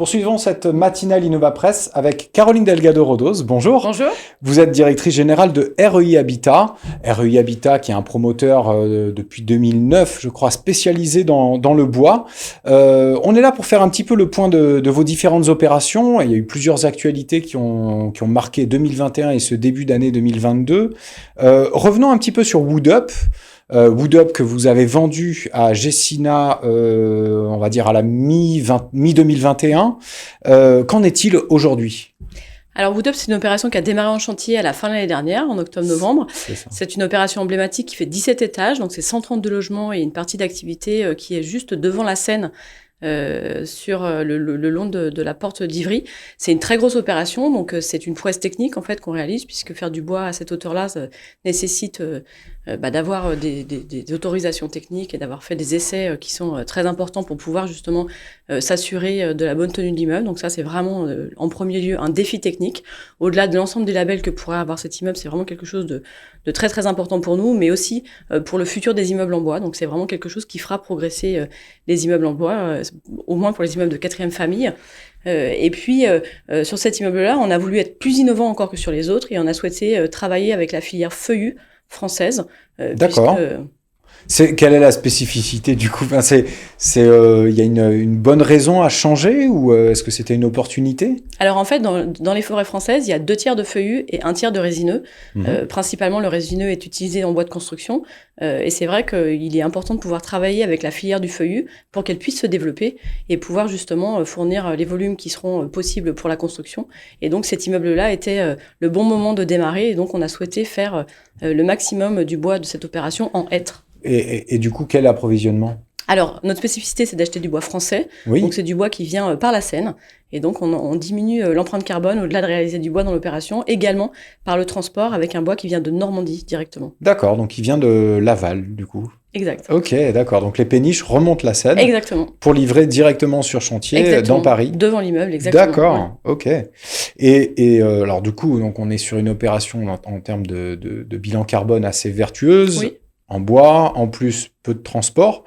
Poursuivons cette matinale Innova Press avec Caroline Delgado-Rodos. Bonjour. Bonjour. Vous êtes directrice générale de REI Habitat. REI Habitat qui est un promoteur depuis 2009, je crois, spécialisé dans le bois. On est là pour faire un petit peu le point de vos différentes opérations. Il y a eu plusieurs actualités qui ont marqué 2021 et ce début d'année 2022. Revenons un petit peu sur WoodUp. WoodUp que vous avez vendu à Gecina, on va dire à la mi-2021. Qu'en est-il aujourd'hui ? Alors WoodUp, c'est une opération qui a démarré en chantier à la fin de l'année dernière, en octobre-novembre. C'est une opération emblématique qui fait 17 étages, donc c'est 132 logements et une partie d'activité qui est juste devant la Seine, sur le long de la porte d'Ivry. C'est une très grosse opération, donc c'est une prouesse technique en fait qu'on réalise, puisque faire du bois à cette hauteur-là ça nécessite d'avoir des autorisations techniques et d'avoir fait des essais qui sont très importants pour pouvoir justement s'assurer de la bonne tenue de l'immeuble. Donc ça, c'est vraiment en premier lieu un défi technique. Au-delà de l'ensemble des labels que pourrait avoir cet immeuble, c'est vraiment quelque chose de très très important pour nous, mais aussi pour le futur des immeubles en bois. Donc c'est vraiment quelque chose qui fera progresser les immeubles en bois, au moins pour les immeubles de quatrième famille. Et puis, sur cet immeuble-là, on a voulu être plus innovant encore que sur les autres et on a souhaité travailler avec la filière feuillue française. D'accord. Quelle est la spécificité du coup ? Il y a une bonne raison à changer ou est-ce que c'était une opportunité ? Alors en fait, dans les forêts françaises, il y a 2 tiers de feuillus et 1 tiers de résineux. Principalement, le résineux est utilisé en bois de construction. Et c'est vrai qu'il est important de pouvoir travailler avec la filière du feuillu pour qu'elle puisse se développer et pouvoir justement fournir les volumes qui seront possibles pour la construction. Et donc cet immeuble-là était le bon moment de démarrer. Et donc on a souhaité faire le maximum du bois de cette opération en hêtre. Et du coup, quel approvisionnement ? Alors, notre spécificité, c'est d'acheter du bois français. Oui. Donc, c'est du bois qui vient par la Seine. Et donc, on diminue l'empreinte carbone au-delà de réaliser du bois dans l'opération, également par le transport avec un bois qui vient de Normandie directement. D'accord, donc il vient de Laval, du coup. Exact. Ok, d'accord. Donc, les péniches remontent la Seine. Exactement. Pour livrer directement sur chantier Exactement. dans Paris. Devant l'immeuble, exactement. D'accord, ouais. ok. Et alors, du coup, donc, on est sur une opération en termes de bilan carbone assez vertueuse. Oui. En bois, en plus peu de transport.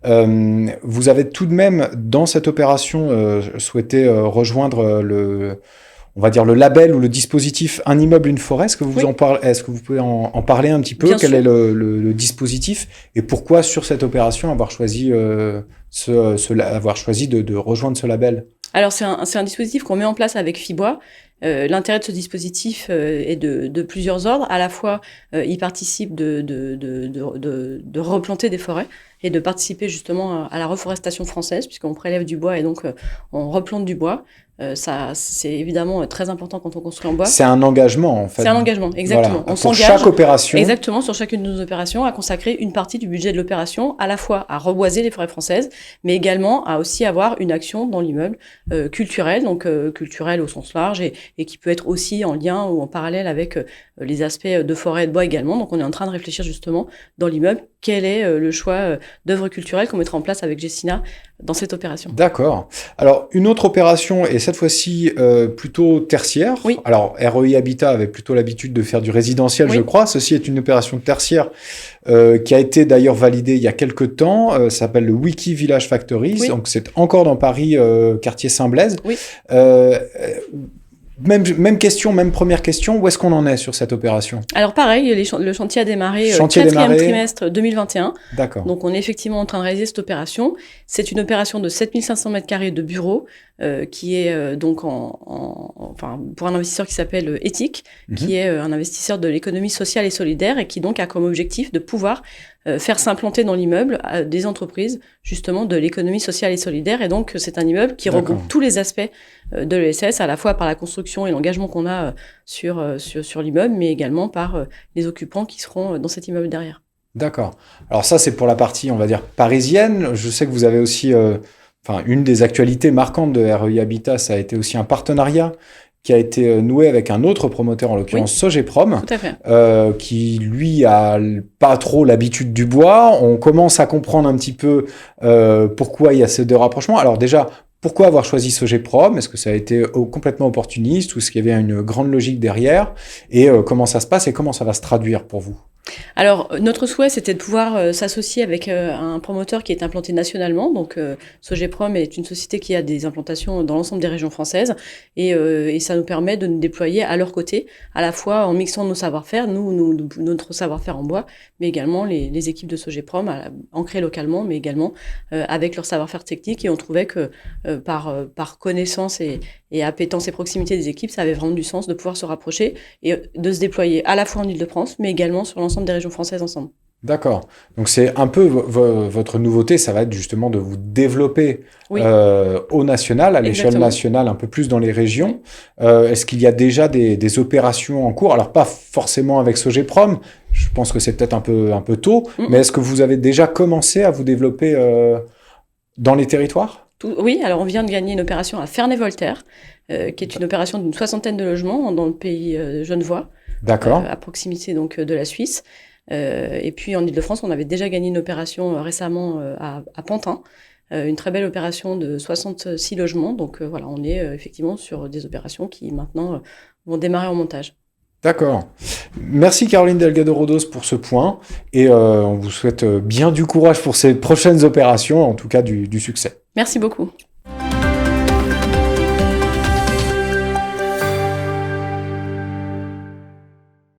Vous avez tout de même, dans cette opération, souhaité rejoindre on va dire le label ou le dispositif Un immeuble, une forêt. Est-ce que vous Est-ce que vous pouvez en parler un petit peu ? Quel est le dispositif et pourquoi sur cette opération avoir choisi de rejoindre ce label ? Alors c'est un dispositif qu'on met en place avec Fibois. L'intérêt de ce dispositif est de plusieurs ordres. À la fois, il participe de replanter des forêts et de participer justement à la reforestation française, puisqu'on prélève du bois et donc on replante du bois. Ça, c'est évidemment très important quand on construit en bois. C'est un engagement, en fait. C'est un engagement, exactement. Voilà. On pour s'engage, chaque opération. exactement, sur chacune de nos opérations, à consacrer une partie du budget de l'opération, à la fois à reboiser les forêts françaises, mais également à aussi avoir une action dans l'immeuble culturelle, donc culturelle au sens large, et qui peut être aussi en lien ou en parallèle avec les aspects de forêt et de bois également. Donc on est en train de réfléchir justement dans l'immeuble quel est le choix d'œuvres culturelles qu'on mettra en place avec Gecina dans cette opération. D'accord. Alors, une autre opération, et cette fois-ci plutôt tertiaire. Oui. Alors, REI Habitat avait plutôt l'habitude de faire du résidentiel, je crois. Ceci est une opération tertiaire qui a été d'ailleurs validée il y a quelques temps. Ça s'appelle le Wiki Village Factories. Oui. Donc, c'est encore dans Paris, quartier Saint-Blaise. Oui. Même question, même première question, où est-ce qu'on en est sur cette opération ? Alors pareil, le chantier a démarré quatrième trimestre 2021. D'accord. Donc on est effectivement en train de réaliser cette opération. C'est une opération de 7500 m² de bureaux qui est donc enfin pour un investisseur qui s'appelle Ethic, qui est un investisseur de l'économie sociale et solidaire et qui donc a comme objectif de pouvoir faire s'implanter dans l'immeuble des entreprises justement de l'économie sociale et solidaire. Et donc c'est un immeuble qui regroupe tous les aspects de l'ESS, à la fois par la construction et l'engagement qu'on a sur l'immeuble, mais également par les occupants qui seront dans cet immeuble derrière. D'accord. Alors ça, c'est pour la partie, on va dire, parisienne. Je sais que vous avez aussi, une des actualités marquantes de REI Habitat, ça a été aussi un partenariat qui a été noué avec un autre promoteur, en l'occurrence Sogeprom, tout à fait. Qui, lui, a pas trop l'habitude du bois. On commence à comprendre un petit peu pourquoi il y a ces deux rapprochements. Alors déjà, Pourquoi avoir choisi Sogeprom? Est-ce que ça a été complètement opportuniste ou est-ce qu'il y avait une grande logique derrière? Et comment ça se passe et comment ça va se traduire pour vous? Alors, notre souhait, c'était de pouvoir s'associer avec un promoteur qui est implanté nationalement. Donc, Sogeprom est une société qui a des implantations dans l'ensemble des régions françaises. Et ça nous permet de nous déployer à leur côté, à la fois en mixant nos savoir-faire, notre savoir-faire en bois, mais également les équipes de Sogeprom ancrées localement, mais également avec leur savoir-faire technique. Et on trouvait que par connaissance et appétence et proximité des équipes, ça avait vraiment du sens de pouvoir se rapprocher et de se déployer à la fois en Île-de-France, mais également sur l'ensemble des régions françaises ensemble. D'accord. Donc c'est un peu votre nouveauté, ça va être justement de vous développer Oui. Au national, à l'échelle Exactement. nationale, un peu plus dans les régions. Est-ce qu'il y a déjà des opérations en cours? Alors pas forcément avec Sogeprom, je pense que c'est peut-être un peu tôt, mais est-ce que vous avez déjà commencé à vous développer dans les territoires? Oui, alors on vient de gagner une opération à Ferney-Voltaire, qui est une opération d'une 60aine de logements dans le pays genevois, D'accord. à proximité donc de la Suisse. Et puis en Île-de-France, on avait déjà gagné une opération récemment à Pantin, une très belle opération de 66 logements. Donc voilà, on est effectivement sur des opérations qui maintenant vont démarrer en montage. D'accord. Merci Caroline Delgado-Rodos pour ce point et on vous souhaite bien du courage pour ces prochaines opérations, en tout cas du succès. Merci beaucoup.